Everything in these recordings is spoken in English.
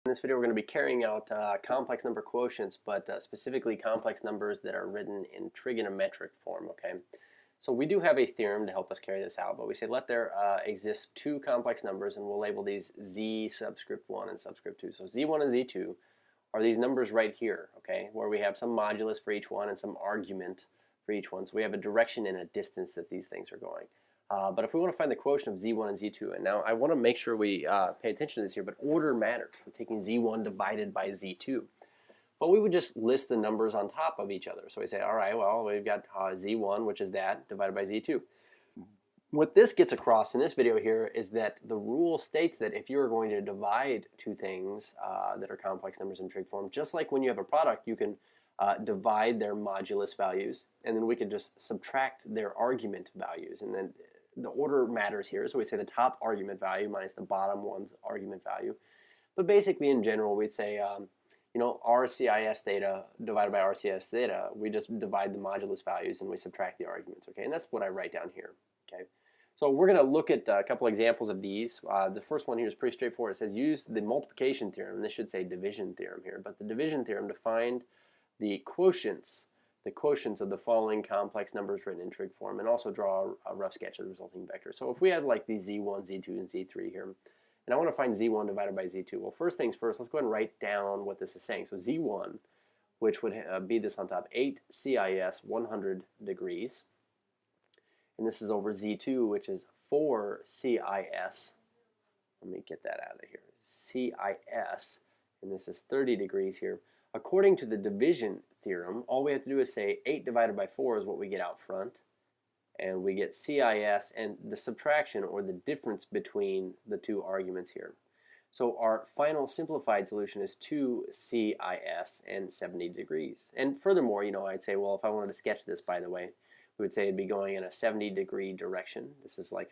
In this video, we're going to be carrying out complex number quotients, but specifically complex numbers that are written in trigonometric form, okay? So we do have a theorem to help us carry this out, but we say let there exist two complex numbers, and we'll label these z subscript 1 and subscript 2. So z1 and z2 are these numbers right here, okay, where we have some modulus for each one and some argument for each one. So we have a direction and a distance that these things are going. But if we want to find the quotient of z1 and z2, and now I want to make sure we pay attention to this here, but order matters. We're taking z1 divided by z2. But we would just list the numbers on top of each other. So we say, all right, well, we've got z1, which is that, divided by z2. What this gets across in this video here is that the rule states that if you're going to divide two things that are complex numbers in trig form, just like when you have a product, you can divide their modulus values, and then we can just subtract their argument values. And then the order matters here, so we say the top argument value minus the bottom one's argument value. But basically, in general, we'd say, you know, RCIS theta divided by RCS theta, we just divide the modulus values and we subtract the arguments, okay? And that's what I write down here, okay? So we're going to look at a couple examples of these. The first one here is pretty straightforward. It says use the multiplication theorem. This should say division theorem here, but the division theorem to find the quotients of the following complex numbers written in trig form, and also draw a rough sketch of the resulting vector. So if we had like these z1, z2, and z3 here, and I want to find z1 divided by z2, well, first things first, let's go ahead and write down what this is saying. So z1, which would be this on top, 8 CIS 100 degrees, and this is over z2, which is 4 CIS, let me get that out of here, CIS, and this is 30 degrees here. According to the division theorem, all we have to do is say 8 divided by 4 is what we get out front, and we get CIS and the subtraction, or the difference between the two arguments here. So our final simplified solution is 2 CIS and 70 degrees. And furthermore, you know, I'd say, well, if I wanted to sketch this, by the way, we would say it'd be going in a 70-degree direction. This is like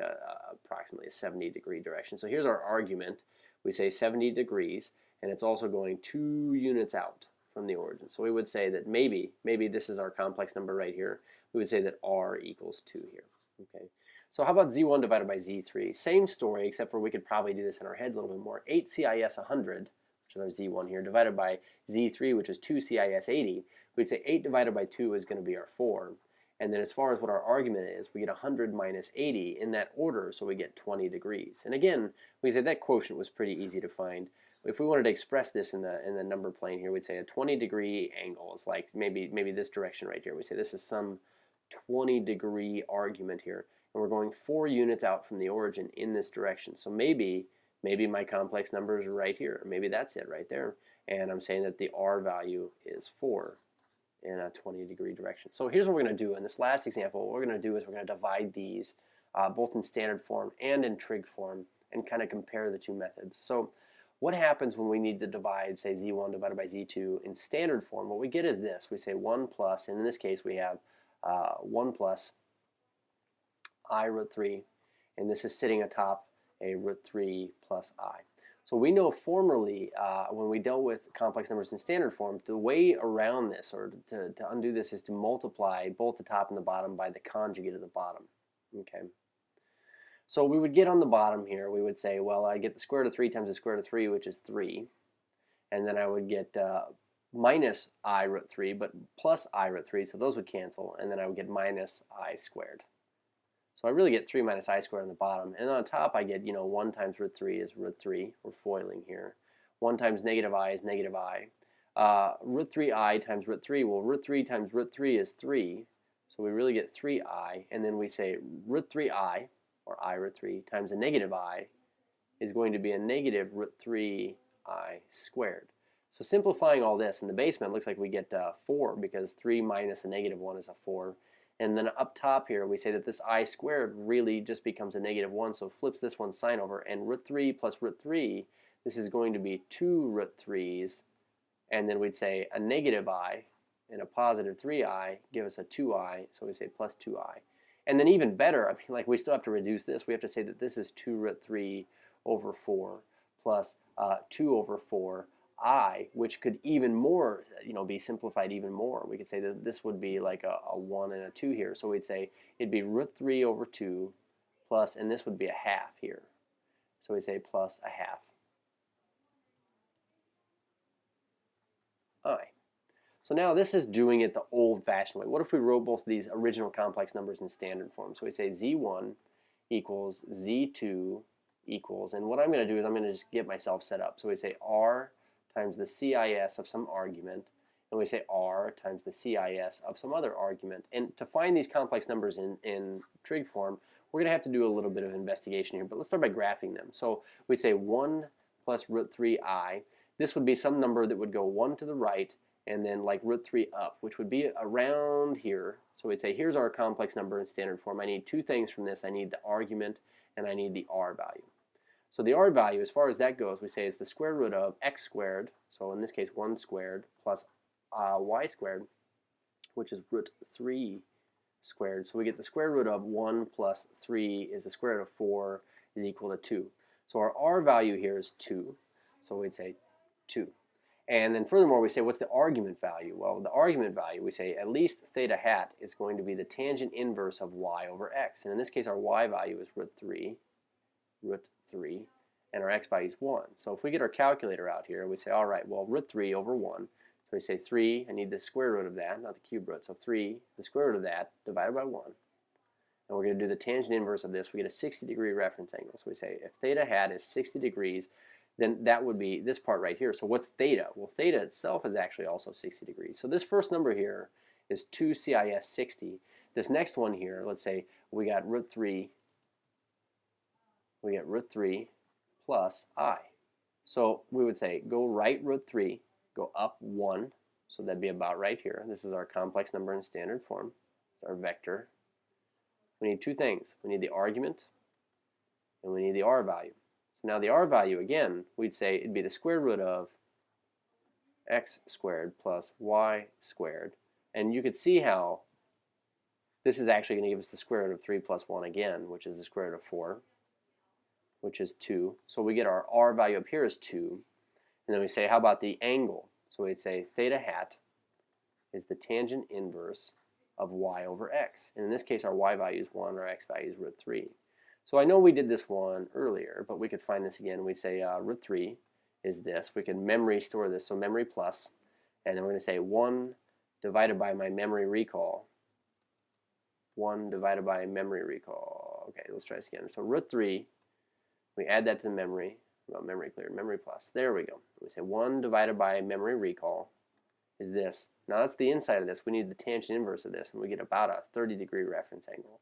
approximately a 70-degree direction. So here's our argument. We say 70 degrees, and it's also going 2 units out from the origin. So we would say that maybe this is our complex number right here. We would say that r equals 2 here. Okay. So how about z1 divided by z3? Same story, except for we could probably do this in our heads a little bit more. 8 CIS 100, which is our z1 here, divided by z3, which is 2 CIS 80. We'd say 8 divided by 2 is going to be our 4. And then as far as what our argument is, we get 100 minus 80 in that order, so we get 20 degrees. And again, we say that quotient was pretty easy to find. If we wanted to express this in the number plane here, we'd say a 20-degree angle is like maybe this direction right here. We say this is some 20-degree argument here, and we're going 4 units out from the origin in this direction. So maybe my complex number is right here. Maybe that's it right there, and I'm saying that the r value is 4 in a 20-degree direction. So here's what we're going to do in this last example. What we're going to do is we're going to divide these both in standard form and in trig form, and kind of compare the two methods. So what happens when we need to divide, say, z1 divided by z2 in standard form? What we get is this. We say 1 plus, and in this case we have 1 plus I root 3, and this is sitting atop a root 3 plus I. So we know formerly when we dealt with complex numbers in standard form, the way around this, or to undo this, is to multiply both the top and the bottom by the conjugate of the bottom. Okay. So we would get on the bottom here, we would say, well, I get the square root of 3 times the square root of 3, which is 3. And then I would get minus I root 3, but plus I root 3, so those would cancel. And then I would get minus I squared. So I really get 3 minus I squared on the bottom. And on top I get, you know, 1 times root 3 is root 3. We're foiling here. 1 times negative I is negative I. Root 3I times root 3, well, root 3 times root 3 is 3. So we really get 3I. And then we say root 3I, or I root 3, times a negative I is going to be a negative root 3I squared. So simplifying all this, in the basement it looks like we get 4, because 3 minus a negative 1 is a 4. And then up top here we say that this I squared really just becomes a negative 1, so flips this one sign over, and root 3 plus root 3, this is going to be 2 root 3's, and then we'd say a negative I and a positive 3I give us a 2I, so we say plus 2I. And then even better, I mean, like, we still have to reduce this. We have to say that this is 2 root 3 over 4 plus 2 over 4 I, which could even more, you know, be simplified even more. We could say that this would be like a 1 and a 2 here. So we'd say it'd be root 3 over 2 plus, and this would be a half here. So we'd say plus a half. I. So now this is doing it the old-fashioned way. What if we wrote both of these original complex numbers in standard form? So we say z1 equals z2 equals, and what I'm going to do is I'm going to just get myself set up. So we say r times the CIS of some argument, and we say r times the CIS of some other argument. And to find these complex numbers in trig form, we're going to have to do a little bit of investigation here, but let's start by graphing them. So we'd say 1 plus root 3i. This would be some number that would go 1 to the right and then like root 3 up, which would be around here. So we'd say here's our complex number in standard form. I need two things from this. I need the argument and I need the r value. So the r value, as far as that goes, we say is the square root of x squared, so in this case 1 squared, plus y squared, which is root 3 squared. So we get the square root of 1 plus 3 is the square root of 4 is equal to 2. So our r value here is 2. So we'd say 2. And then furthermore, we say, what's the argument value? Well, the argument value, we say at least theta hat is going to be the tangent inverse of y over x. And in this case, our y value is root 3, and our x value is 1. So if we get our calculator out here, we say, all right, well, root 3 over 1. So we say 3, I need the square root of that, not the cube root. So 3, the square root of that, divided by 1. And we're going to do the tangent inverse of this. We get a 60-degree reference angle. So we say if theta hat is 60 degrees, then that would be this part right here. So what's theta? Well, theta itself is actually also 60 degrees. So this first number here is 2 CIS 60. This next one here, let's say we got root 3, plus I. So we would say go right root 3, go up 1, so that'd be about right here. This is our complex number in standard form. It's our vector. We need two things. We need the argument and we need the r value. So now the r value, again, we'd say it'd be the square root of x squared plus y squared. And you could see how this is actually going to give us the square root of 3 plus 1 again, which is the square root of 4, which is 2. So we get our r value up here is 2. And then we say, how about the angle? So we'd say theta hat is the tangent inverse of y over x. And in this case, our y value is 1, our x value is root 3. So I know we did this one earlier, but we could find this again. We'd say root 3 is this. We can memory store this, so memory plus. And then we're going to say 1 divided by my memory recall. 1 divided by memory recall. Okay, let's try this again. So root 3, we add that to the memory. Well, memory cleared, memory plus. There we go. We say 1 divided by memory recall is this. Now that's the inside of this. We need the tangent inverse of this, and we get about a 30-degree reference angle.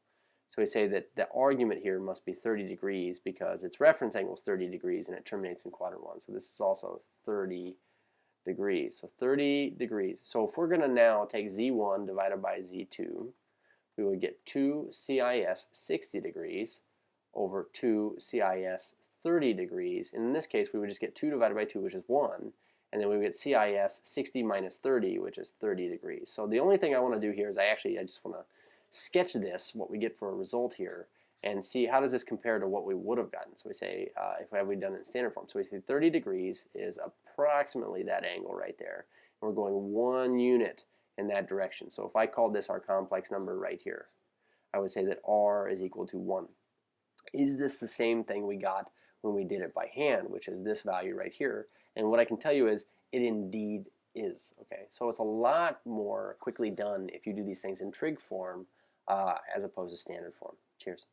So we say that the argument here must be 30 degrees because its reference angle is 30 degrees and it terminates in quadrant 1. So this is also 30 degrees. So 30 degrees. So if we're going to now take z1 divided by z2, we would get 2 CIS 60 degrees over 2 CIS 30 degrees. And in this case, we would just get 2 divided by 2, which is 1. And then we would get CIS 60 minus 30, which is 30 degrees. So the only thing I want to do here is I just want to sketch this, what we get for a result here, and see how does this compare to what we would have gotten. So we say, if we done it in standard form, so we say 30 degrees is approximately that angle right there. And we're going 1 unit in that direction. So if I called this our complex number right here, I would say that r is equal to 1. Is this the same thing we got when we did it by hand, which is this value right here? And what I can tell you is it indeed is. Okay, so it's a lot more quickly done if you do these things in trig form as opposed to standard form. Cheers.